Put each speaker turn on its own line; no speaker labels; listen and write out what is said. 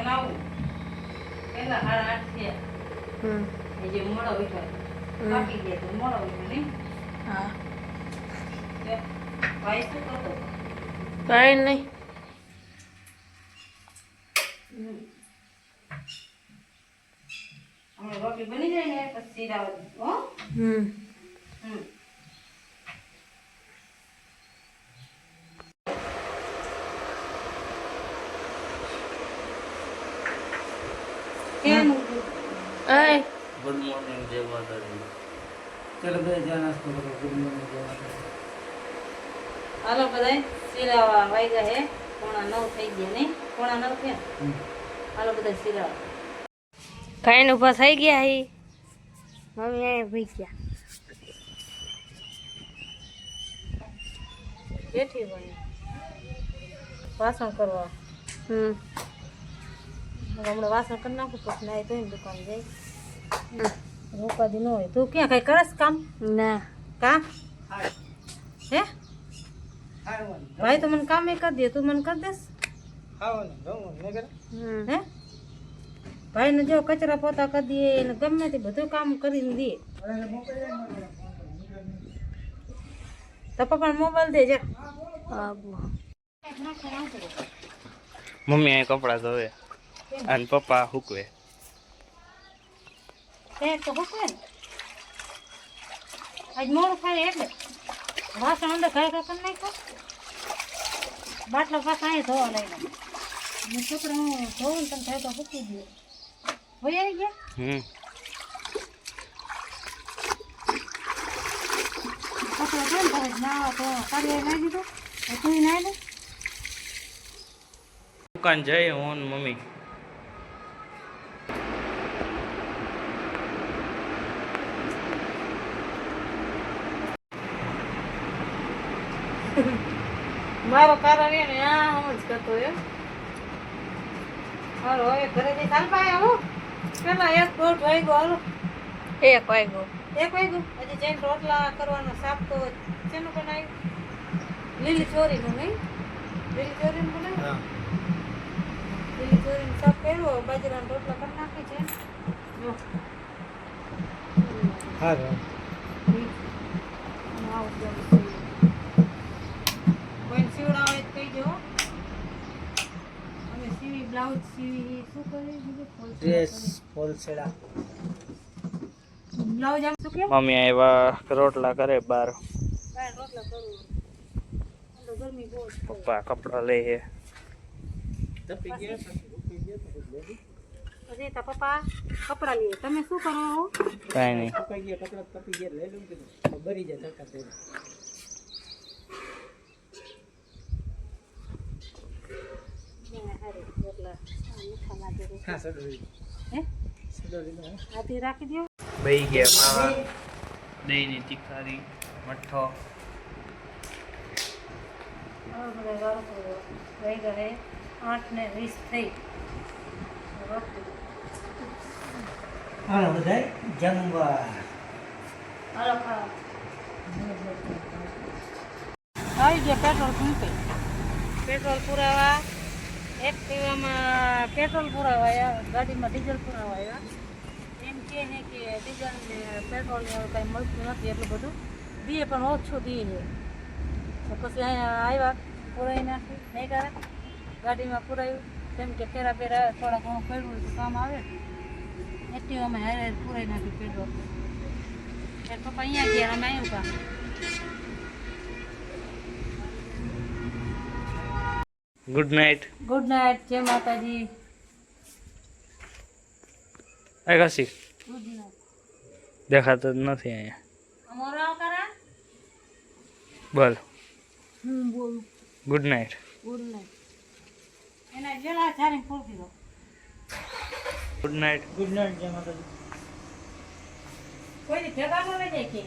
બનાવું પેલા 8:30 થયા. એ જે મોડો ઉઠ્યો કાપી દે તો મોડો ઉઠ્યો નહીં.
હા
ભાઈ શું કરતો?
કાંઈ નહીં.
હમણાં રોટલી બની જાય ને પછી રાવ હો.
ગુડ મોર્નિંગ જય માતાજી.
ચલો બે જા નાસ્તો કરો. ગુડ મોર્નિંગ જય માતાજી.
હાલો બધાય સિરાવા વાગ્યા હે 9:30 થઈ ગયા નહીં 9:30 થયા. હાલો બધા સિરાવા
ખાઈને ઊભા થઈ ગયા હી. મમ્મી અહીંયા ભઈ ગયા.
બેઠી હોય વાસણ કરવા. હમણાં વાસણ કરી નાખું પછી નાઈ ધોઈને દુકાન જઈ. રોકાદી ન હોય તું ક્યાં કઈ કરસ કામ?
ના
કા હે ભાઈ તો મને કામ કરી દે તું મને કરી દેસ હે ભાઈ ને જો કચરા પોતા કરી દે ને ગમે તે બધું કામ કરીને દે. તો પપ્પા મોબાઈલ દે જા.
મમ્મી અહીં કપડા ધોવે અને પપ્પા હુકવે.
તો હુકવે ને આજ મોડું ખાય એટલે વાસણ અંદર ઘર કરી નાખો. બાટલો પાછા અહીં ધોવા લઈ લો છોકરા હું ધોવું ને તમે થાય તો મૂકી દો. હોય આવી ગયા કપડા કેમ કરે નાવા તો કાઢી નાખી દીધું તું નાઈ દે.
દુકાન જઈ હું ને મમ્મી.
મારો કારણ એ ને આ જ કરતો એ હાલો હવે ઘરે જઈ ચાલ પાય હું પેલા 1:30 વાગ્યો. હાલો
1 વાગ્યો.
1 વાગ્યો હજી જઈને રોટલા કરવાનો શાક તો શેનું બનાવ્યું? લીલી ચોરીનું નહીં લીલી ચોરીનું બનાવ્યું. લીલી ચોરીનું શાક કર્યું બાજરાના રોટલા કરી નાખી છે. જો
હા
કોઈ સીવડા હોય તો કહી દો. અમે સીવી બ્લાઉઝ સીવી શું કરી બીજું
ડ્રેસ હોલસેલા
બ્લાઉઝ આમ શું કે
મમ્મી આવ્યા રોટલા કરે બહાર.
બાય રોટલા કરું તો ગરમી બહુ છે.
પપ્પા કપડા લે છે.
પછી તા પપ્પા કપડા લે તમે શું કરો?
કાંઈ નહીં.
કપાઈ ગયા કપડા કપી ગયા લઈ લઉં કે બરી જાય તડકા થઈ. હા સડોરી
હે
સડોરી નો
આથી રાખી દો.
બઈ ગયા માવા દહીંની તીખારી મઠ્ઠો.
હવે બધા વાળો થઈ ગયે 8:20 થઈ.
હાલો બધાય જમવા.
હાલો ખાવા આવી ગયા પેટ્રોલ પંપે. પેટ્રોલ પુરાવા એક્ટિવામાં પેટ્રોલ પુરાવાયા ગાડીમાં ડીઝલ પુરાવાયા. એમ કહે છે કે ડીઝલ ને પેટ્રોલ ને કંઈ મળતું નથી એટલું બધું દે પણ ઓછું દે છે. તો પછી અહીંયા આવ્યા પુરાઈ નાખી નહીં કરે ગાડીમાં પુરાયું કેમ કે ફેરા ફેરા થોડા ઘણું પડ્યું તો કામ આવે. એક્ટિવામાં હારે પુરાઈ નાખ્યું પેટ્રોલ. એટલે પપ્પા અહીંયા ગયા અમે આવ્યું કામ.
Good night.
ગુડ નાઇટ જય માતાજી.
આ કાશી
ગુડ નાઇટ.
દેખાતો જ નથી અહીંયા.
અમારો આવકારા
બોલ
બોલું
ગુડ નાઇટ.
Good night. એના જેલા ચારી ફૂલ દીધો.
Good night.
ગુડ નાઇટ જય માતાજી.
કોઈ ભેગા ન લઈ જાય કે